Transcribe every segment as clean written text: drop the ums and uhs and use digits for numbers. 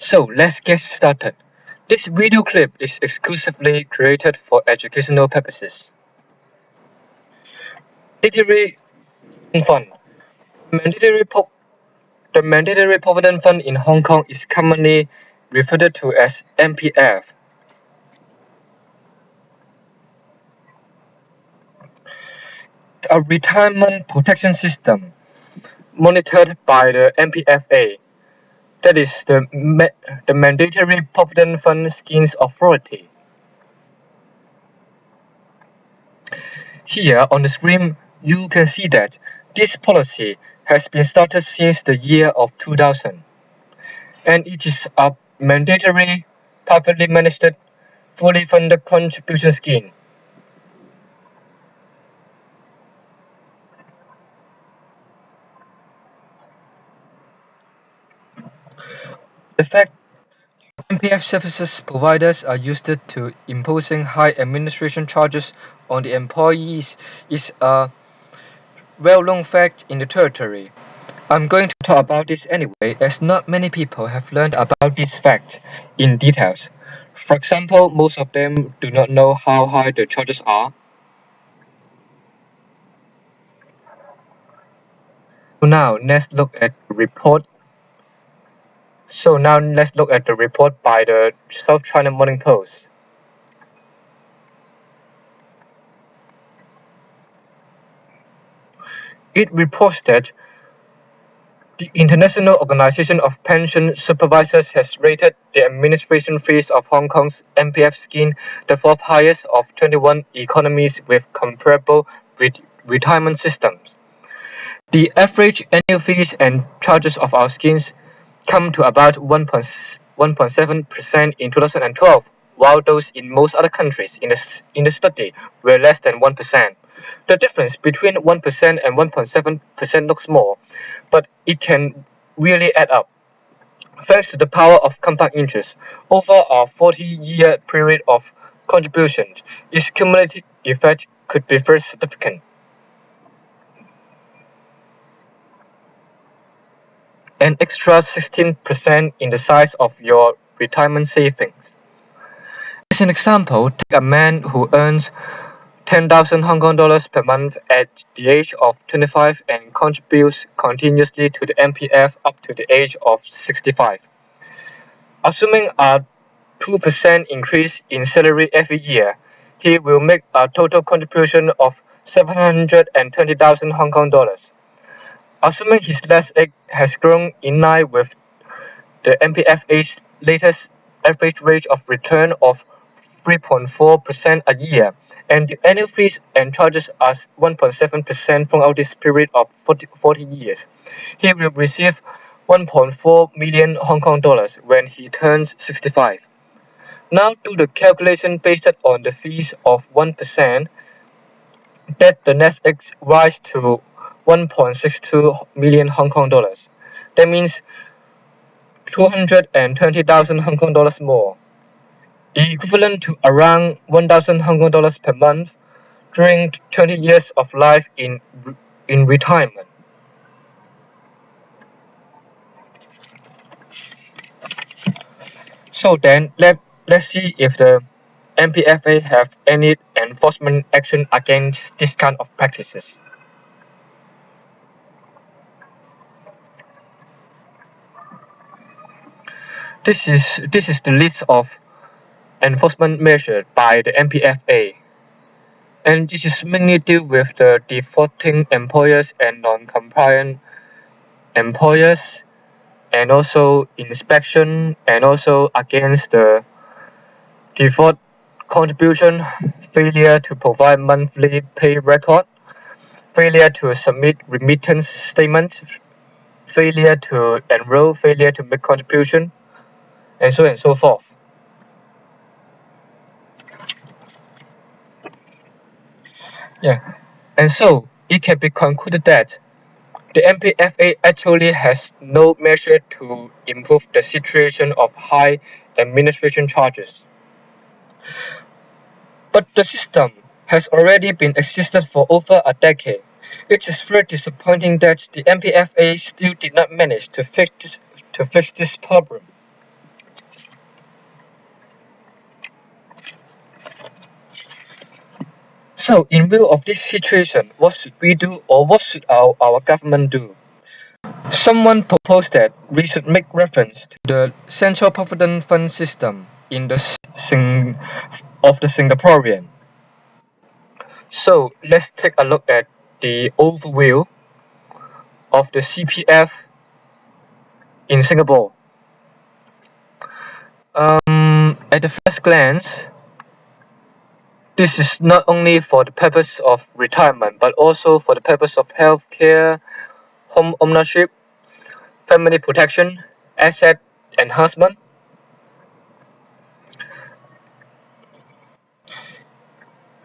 So let's get started. This video clip is exclusively created for educational purposes. Mandatory Fund. Mandatory po- the Mandatory Provident Fund in Hong Kong is commonly referred to as MPF. A retirement protection system monitored by the MPFA, that is the Mandatory Provident Fund Schemes Authority. Here on the screen, you can see that this policy has been started since the year of 2000, and it is a mandatory, privately managed, fully funded contribution scheme. The fact MPF services providers are used to imposing high administration charges on the employees is a well-known fact in the territory. I'm going to talk about this anyway, as not many people have learned about this fact in details. For example, most of them do not know how high the charges are. Now let's look at the report. Now let's look at the report by the South China Morning Post. It reports that the International Organization of Pension Supervisors has rated the administration fees of Hong Kong's MPF scheme the fourth highest of 21 economies with comparable retirement systems. The average annual fees and charges of our schemes come to about 1.7% in 2012, while those in most other countries in the study were less than 1%. The difference between 1% and 1.7% looks small, but it can really add up. Thanks to the power of compound interest, over a 40-year period of contribution, its cumulative effect could be very significant. An extra 16% in the size of your retirement savings. As an example, take a man who earns 10,000 Hong Kong dollars per month at the age of 25 and contributes continuously to the MPF up to the age of 65. Assuming a 2% increase in salary every year, he will make a total contribution of 720,000 Hong Kong dollars. Assuming his nest egg has grown in line with the MPFA's latest average rate of return of 3.4% a year, and the annual fees and charges are 1.7% throughout this period of 40 years, he will receive 1.4 million Hong Kong dollars when he turns 65. Now do the calculation based on the fees of 1%, that the nest egg rise to 1.62 million Hong Kong dollars. That means 220,000 Hong Kong dollars more, equivalent to around 1,000 Hong Kong dollars per month during 20 years of life in retirement. So then, let's see if the MPFA have any enforcement action against this kind of practices. This is the list of enforcement measures by the MPFA, and this is mainly deal with the defaulting employers and non-compliant employers, and also inspection, and also against the default contribution, failure to provide monthly pay record, failure to submit remittance statement, failure to enroll, failure to make contribution, and so on and so forth. Yeah, and so it can be concluded that the MPFA actually has no measure to improve the situation of high administration charges. But the system has already been existed for over a decade. It is very disappointing that the MPFA still did not manage to fix this problem. So, in view of this situation, what should we do, or what should our government do? Someone proposed that we should make reference to the Central Provident Fund system in the of the Singaporean. So let's take a look at the overview of the CPF in Singapore. At the first glance, this is not only for the purpose of retirement, but also for the purpose of healthcare, home ownership, family protection, asset enhancement.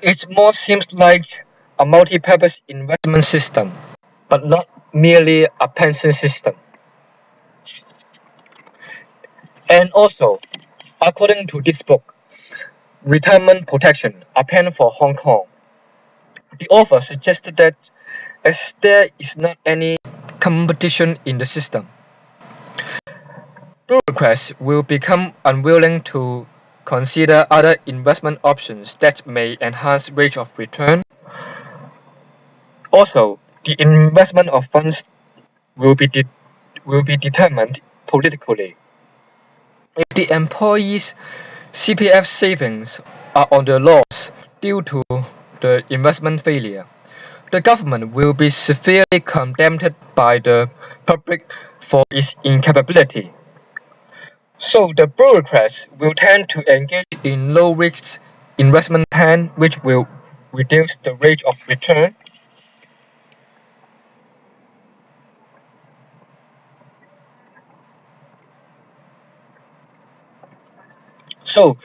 It more seems like a multi-purpose investment system, but not merely a pension system. And also, according to this book, Retirement Protection, a Pen for Hong Kong, the author suggested that as there is not any competition in the system, bureaucrats will become unwilling to consider other investment options that may enhance rate of return. Also, the investment of funds will be determined politically. If the employees' CPF savings are on the loss due to the investment failure, the government will be severely condemned by the public for its incapability. So the bureaucrats will tend to engage in low-risk investment plan which will reduce the rate of return. So,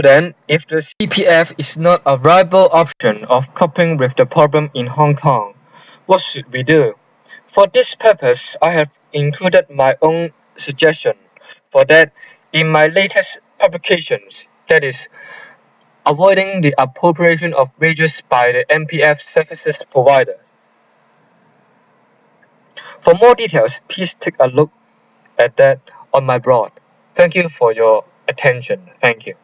then, if the CPF is not a viable option of coping with the problem in Hong Kong, what should we do? For this purpose, I have included my own suggestion for that in my latest publications, that is, avoiding the appropriation of wages by the MPF services providers. For more details, please take a look at that on my blog. Thank you for your attention. Thank you.